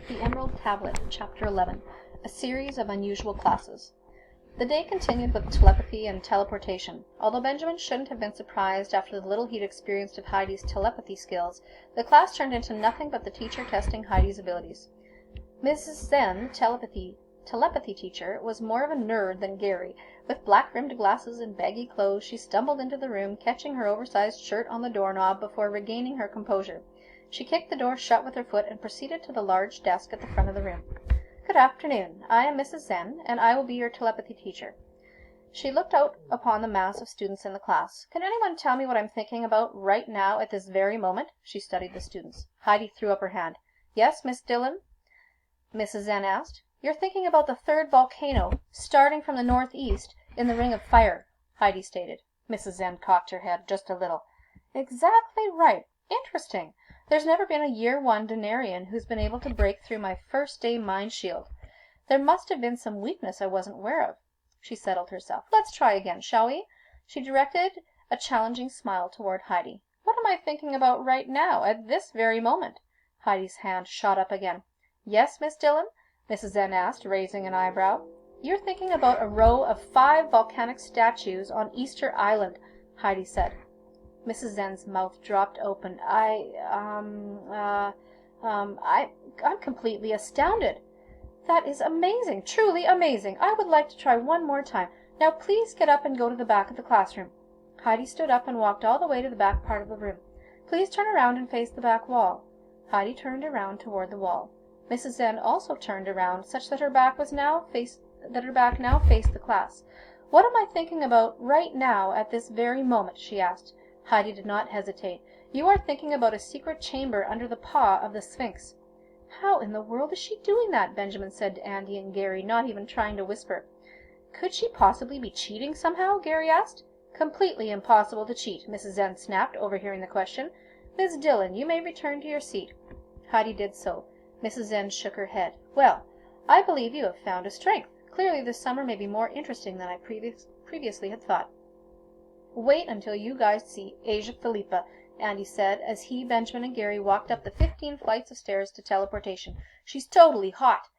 The Emerald Tablet, Chapter 11, A Series of Unusual Classes. The day continued with telepathy and teleportation. Although Benjamin shouldn't have been surprised after the little he'd experienced of Heidi's telepathy skills, the class turned into nothing but the teacher testing Heidi's abilities. Mrs. Zen, telepathy teacher, was more of a nerd than Gary. With black-rimmed glasses and baggy clothes, she stumbled into the room, catching her oversized shirt on the doorknob before regaining her composure. She kicked the door shut with her foot and proceeded to the large desk at the front of the room. "Good afternoon. I am Mrs. Zen, and I will be your telepathy teacher." She looked out upon the mass of students in the class. "Can anyone tell me what I'm thinking about right now at this very moment?" She studied the students. Heidi threw up her hand. "Yes, Miss Dillon?" Mrs. Zen asked. "You're thinking about the third volcano, starting from the northeast, in the ring of fire," Heidi stated. Mrs. Zen cocked her head just a little. "Exactly right. Interesting. There's never been a Year 1 Denarian who's been able to break through my first day mind shield. There must have been some weakness I wasn't aware of." She settled herself. "Let's try again, shall we?" She directed a challenging smile toward Heidi. "What am I thinking about right now, at this very moment?" Heidi's hand shot up again. "Yes, Miss Dillon?" Mrs. Zen asked, raising an eyebrow. "You're thinking about a row of 5 volcanic statues on Easter Island," Heidi said. Mrs. Zen's mouth dropped open. I'm completely astounded." "That is amazing, truly amazing. I would like to try one more time. Now please get up and go to the back of the classroom." Heidi stood up and walked all the way to the back part of the room. "Please turn around and face the back wall." Heidi turned around toward the wall. Mrs. Zen also turned around such that her back now faced the class. "What am I thinking about right now at this very moment?" she asked. Heidi did not hesitate. "You are thinking about a secret chamber under the paw of the Sphinx." "How in the world is she doing that?" Benjamin said to Andy and Gary, not even trying to whisper. "Could she possibly be cheating somehow?" Gary asked. "Completely impossible to cheat," Mrs. Zen snapped, overhearing the question. "Miss Dillon, you may return to your seat." Heidi did so. Mrs. Zen shook her head. "Well, I believe you have found a strength. Clearly this summer may be more interesting than I previously had thought." "Wait until you guys see Asia Philippa," Andy said, as he, Benjamin, and Gary walked up the 15 flights of stairs to teleportation. "She's totally hot."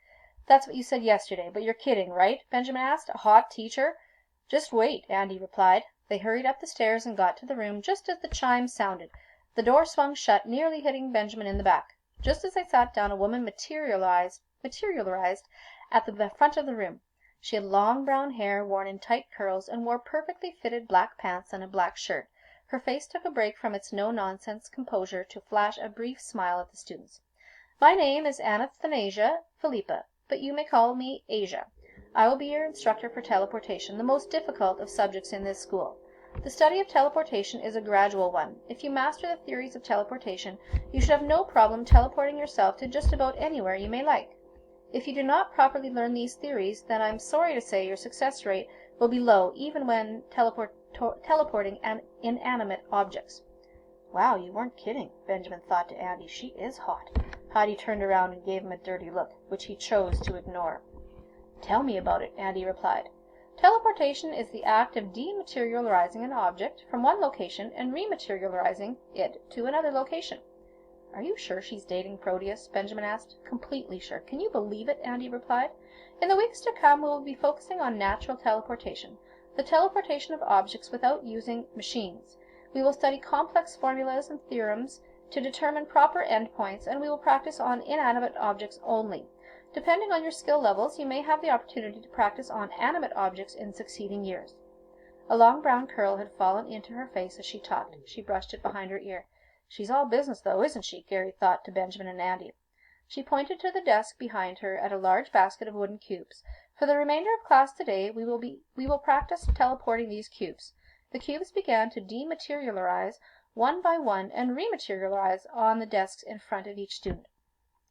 "That's what you said yesterday, but you're kidding, right?" Benjamin asked. "A hot teacher?" "Just wait," Andy replied. They hurried up the stairs and got to the room just as the chimes sounded. The door swung shut, nearly hitting Benjamin in the back. Just as they sat down, a woman materialized at the front of the room. She had long brown hair worn in tight curls and wore perfectly fitted black pants and a black shirt. Her face took a break from its no-nonsense composure to flash a brief smile at the students. "My name is Anastasia Philippa, but you may call me Asia. I will be your instructor for teleportation, the most difficult of subjects in this school. The study of teleportation is a gradual one. If you master the theories of teleportation, you should have no problem teleporting yourself to just about anywhere you may like. If you do not properly learn these theories, then I'm sorry to say your success rate will be low even when teleporting inanimate objects." "Wow, you weren't kidding," Benjamin thought to Andy. "She is hot." Heidi turned around and gave him a dirty look, which he chose to ignore. "Tell me about it," Andy replied. "Teleportation is the act of dematerializing an object from one location and rematerializing it to another location." "Are you sure she's dating Proteus?" Benjamin asked. "Completely sure. Can you believe it?" Andy replied. "In the weeks to come we will be focusing on natural teleportation, the teleportation of objects without using machines. We will study complex formulas and theorems to determine proper endpoints, and we will practice on inanimate objects only. Depending on your skill levels, you may have the opportunity to practice on animate objects in succeeding years." A long brown curl had fallen into her face as she talked. She brushed it behind her ear. "She's all business, though, isn't she?" Gary thought to Benjamin and Andy. She pointed to the desk behind her at a large basket of wooden cubes. "For the remainder of class today, we will practice teleporting these cubes." The cubes began to dematerialize one by one and rematerialize on the desks in front of each student.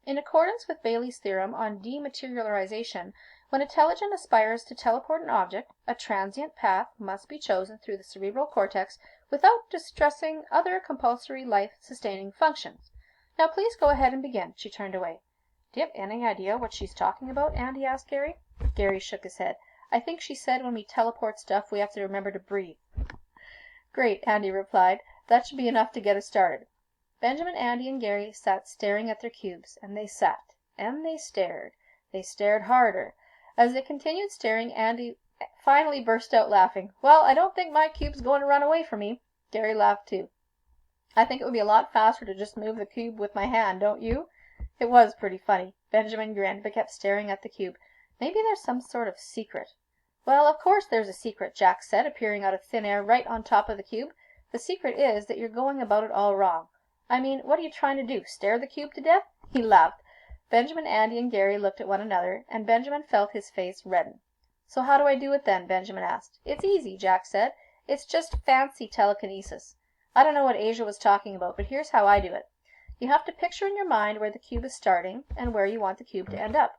In accordance with Bailey's theorem on dematerialization, when intelligence aspires to teleport an object, a transient path must be chosen through the cerebral cortex without distressing other compulsory life-sustaining functions. "Now please go ahead and begin." She turned away. "Do you have any idea what she's talking about?" Andy asked Gary. Gary shook his head. "I think she said when we teleport stuff we have to remember to breathe." "Great," Andy replied. "That should be enough to get us started." Benjamin, Andy, and Gary sat staring at their cubes, and they sat and they stared. They stared harder. As they continued staring, Andy finally burst out laughing. "Well, I don't think my cube's going to run away from me." Gary laughed too. "I think it would be a lot faster to just move the cube with my hand, don't you?" It was pretty funny. Benjamin grinned, but kept staring at the cube. "Maybe there's some sort of secret." "Well, of course there's a secret," Jack said, appearing out of thin air right on top of the cube. "The secret is that you're going about it all wrong. I mean, what are you trying to do, stare the cube to death?" He laughed. Benjamin, Andy, and Gary looked at one another, and Benjamin felt his face redden. "So how do I do it then?" Benjamin asked. "It's easy," Jack said. "It's just fancy telekinesis. I don't know what Asia was talking about, but here's how I do it. You have to picture in your mind where the cube is starting and where you want the cube to end up.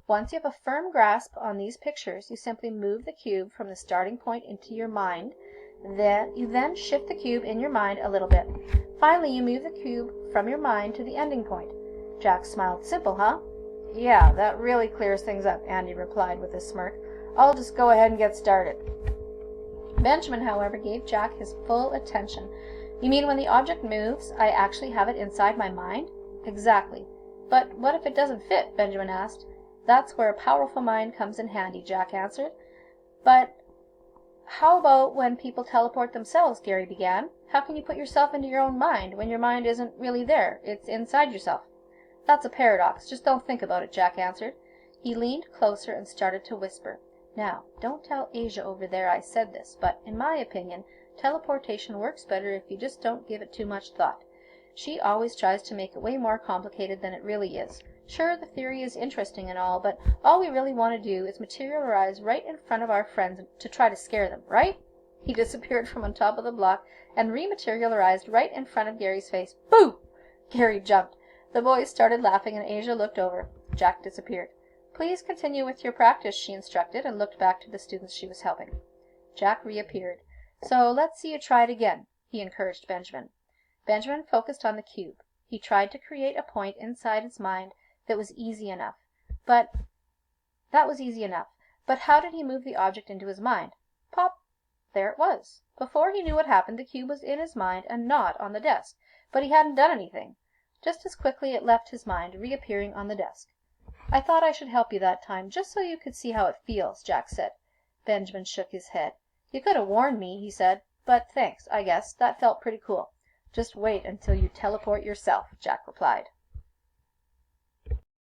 Once you have a firm grasp on these pictures, you simply move the cube from the starting point into your mind. You then shift the cube in your mind a little bit. Finally, you move the cube from your mind to the ending point." Jack smiled. "Simple, huh?" "Yeah, that really clears things up," Andy replied with a smirk. "I'll just go ahead and get started." Benjamin, however, gave Jack his full attention. "You mean when the object moves, I actually have it inside my mind?" "Exactly." "But what if it doesn't fit?" Benjamin asked. "That's where a powerful mind comes in handy," Jack answered. "But how about when people teleport themselves?" Gary began. "How can you put yourself into your own mind when your mind isn't really there? It's inside yourself." "That's a paradox. Just don't think about it," Jack answered. He leaned closer and started to whisper. "Now, don't tell Asia over there I said this, but in my opinion, teleportation works better if you just don't give it too much thought. She always tries to make it way more complicated than it really is. Sure, the theory is interesting and all, but all we really want to do is materialize right in front of our friends to try to scare them, right?" He disappeared from on top of the block and rematerialized right in front of Gary's face. "Boo!" Gary jumped. The boys started laughing and Asia looked over. Jack disappeared. "Please continue with your practice," she instructed, and looked back to the students she was helping. Jack reappeared. "So let's see you try it again," he encouraged Benjamin. Benjamin focused on the cube. He tried to create a point inside his mind that was easy enough. But how did he move the object into his mind? Pop! There it was. Before he knew what happened, the cube was in his mind and not on the desk. But he hadn't done anything. Just as quickly it left his mind, reappearing on the desk. "I thought I should help you that time, just so you could see how it feels," Jack said. Benjamin shook his head. "You could have warned me," he said. "But thanks, I guess. That felt pretty cool." "Just wait until you teleport yourself," Jack replied.